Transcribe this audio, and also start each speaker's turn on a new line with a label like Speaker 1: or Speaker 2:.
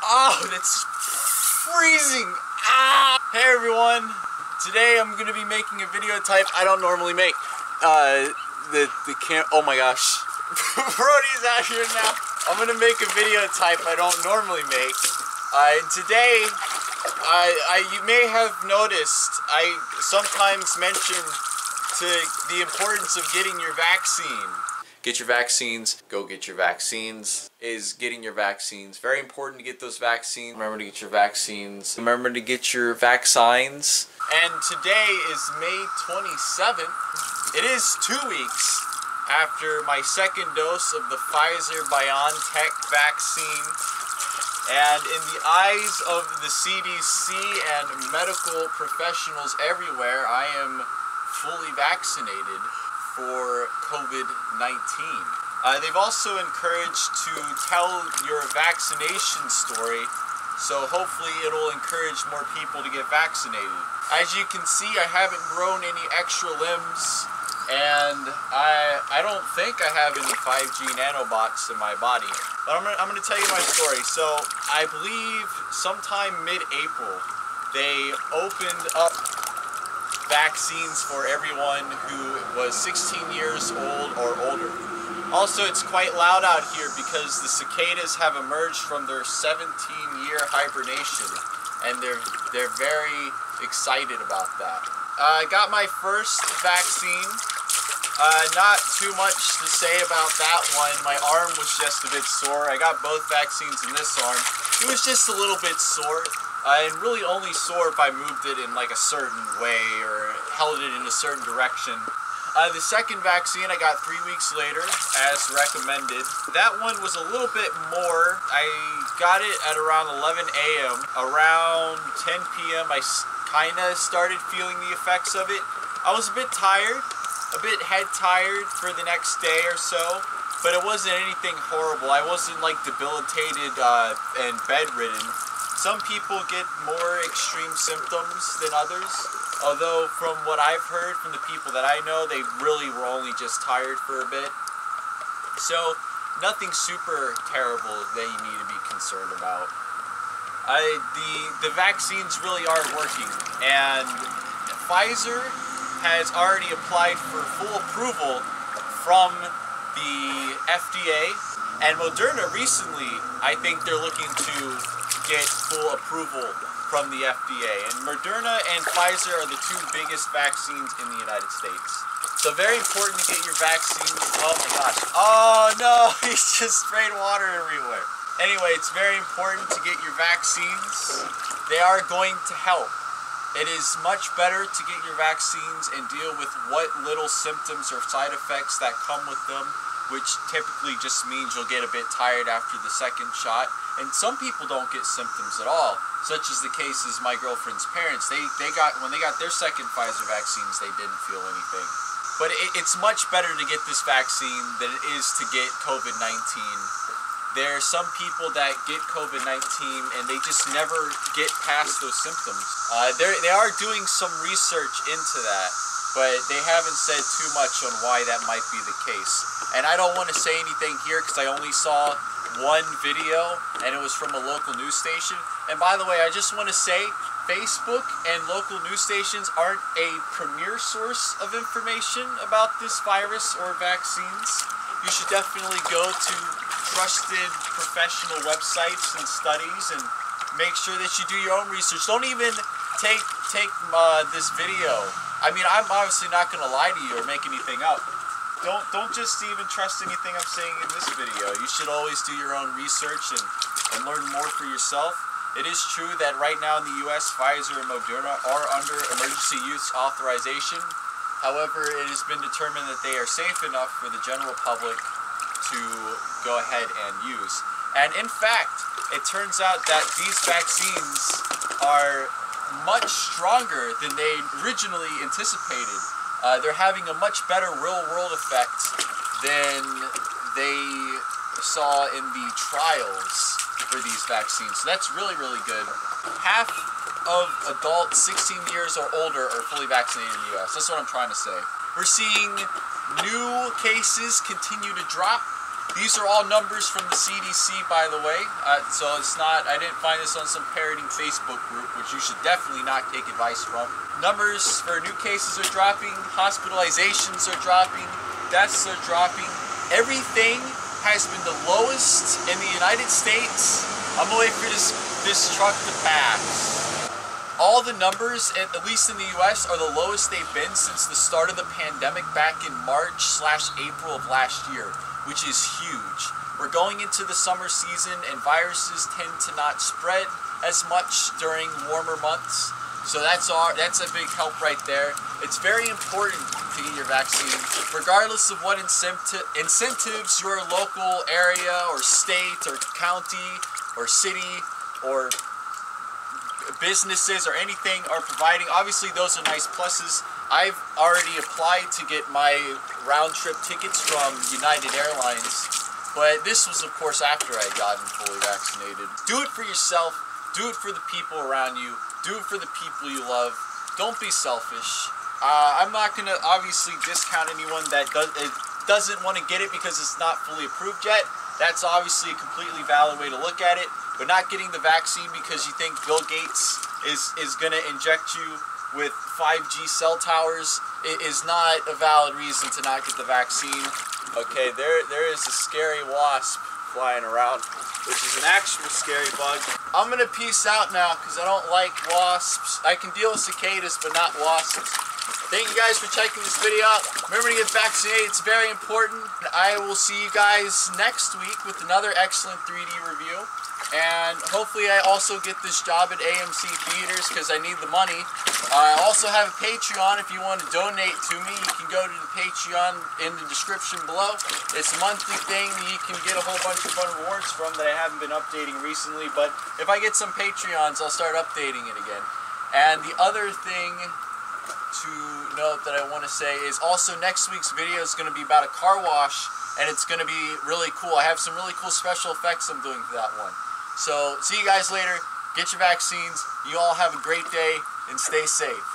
Speaker 1: Oh, that's freezing. Ah! Hey everyone. Today I'm gonna be making a video type I don't normally make. Oh my gosh. Brody's out here now. I'm gonna make a video type I don't normally make. And today, you may have noticed I sometimes mention the importance of getting your vaccine. Get your vaccines, go get your vaccines. Is getting your vaccines. Very important to get those vaccines. Remember to get your vaccines. Remember to get your vaccines. And today is May 27th. It is 2 weeks after my second dose of the Pfizer BioNTech vaccine. And in the eyes of the CDC and medical professionals everywhere, I am fully vaccinated for COVID-19. They've also encouraged to tell your vaccination story, so hopefully it'll encourage more people to get vaccinated. As you can see, I haven't grown any extra limbs, and I don't think I have any 5G nanobots in my body. But I'm gonna tell you my story. So I believe sometime mid-April, they opened up vaccines for everyone who was 16 years old or older. Also, it's quite loud out here because the cicadas have emerged from their 17-year hibernation, and they're very excited about that. I got my first vaccine. Not too much to say about that one. My arm was just a bit sore. I got both vaccines in this arm. It was just a little bit sore. And really only sore if I moved it in like a certain way or held it in a certain direction. The second vaccine I got 3 weeks later, as recommended. That one was a little bit more. I got it at around 11 a.m. Around 10 p.m. I kind of started feeling the effects of it. I was a bit tired, a bit head tired for the next day or so, but it wasn't anything horrible. I wasn't like debilitated and bedridden. Some people get more extreme symptoms than others, although from what I've heard from the people that I know, they really were only just tired for a bit. So nothing super terrible that you need to be concerned about. The vaccines really are working, and Pfizer has already applied for full approval from the FDA, and Moderna recently, I think they're looking to get full approval from the FDA. And Moderna and Pfizer are the two biggest vaccines in the United States. So very important to get your vaccine. Oh my gosh. Oh no, he just sprayed water everywhere. Anyway, it's very important to get your vaccines. They are going to help. It is much better to get your vaccines and deal with what little symptoms or side effects that come with them, which typically just means you'll get a bit tired after the second shot. And some people don't get symptoms at all, such as the case is my girlfriend's parents. When they got their second Pfizer vaccines, they didn't feel anything. But it's much better to get this vaccine than it is to get COVID-19. There are some people that get COVID-19 and they just never get past those symptoms. They are doing some research into that, but they haven't said too much on why that might be the case. And I don't want to say anything here because I only saw one video and it was from a local news station. And by the way, I just want to say Facebook and local news stations aren't a premier source of information about this virus or vaccines. You should definitely go to trusted professional websites and studies and make sure that you do your own research. Don't even take this video. I mean, I'm obviously not going to lie to you or make anything up. Don't just even trust anything I'm saying in this video. You should always do your own research and learn more for yourself. It is true that right now in the US, Pfizer and Moderna are under emergency use authorization. However, it has been determined that they are safe enough for the general public to go ahead and use. And in fact, it turns out that these vaccines are much stronger than they originally anticipated. They're having a much better real-world effect than they saw in the trials for these vaccines. So that's really, really good. Half of adults 16 years or older are fully vaccinated in the US. That's what I'm trying to say. We're seeing new cases continue to drop. These are all numbers from the CDC, by the way. So it's not, I didn't find this on some parroting Facebook group, which you should definitely not take advice from. Numbers for new cases are dropping, hospitalizations are dropping, deaths are dropping. Everything has been the lowest in the United States. I'm gonna wait for this truck to pass. All the numbers, at least in the US, are the lowest they've been since the start of the pandemic back in March/April of last year, which is huge. We're going into the summer season and viruses tend to not spread as much during warmer months. So that's a big help right there. It's very important to get your vaccine, regardless of what incentives your local area or state or county or city or businesses or anything are providing. Obviously those are nice pluses. I've already applied to get my round-trip tickets from United Airlines, but this was of course after I had gotten fully vaccinated. Do it for yourself, do it for the people around you, do it for the people you love. Don't be selfish. I'm not going to obviously discount anyone that doesn't want to get it because it's not fully approved yet. That's obviously a completely valid way to look at it. But not getting the vaccine because you think Bill Gates is going to inject you with 5G cell towers is not a valid reason to not get the vaccine. Okay, there is a scary wasp flying around, which is an actual scary bug. I'm going to peace out now because I don't like wasps. I can deal with cicadas, but not wasps. Thank you guys for checking this video out. Remember to get vaccinated, it's very important. I will see you guys next week with another excellent 3D review. And hopefully I also get this job at AMC Theaters because I need the money. I also have a Patreon. If you want to donate to me, you can go to the Patreon in the description below. It's a monthly thing that you can get a whole bunch of fun rewards from that I haven't been updating recently. But if I get some Patreons, I'll start updating it again. And the other thing to note that I want to say is also next week's video is going to be about a car wash. And it's going to be really cool. I have some really cool special effects I'm doing for that one. So, see you guys later. Get your vaccines. You all have a great day and stay safe.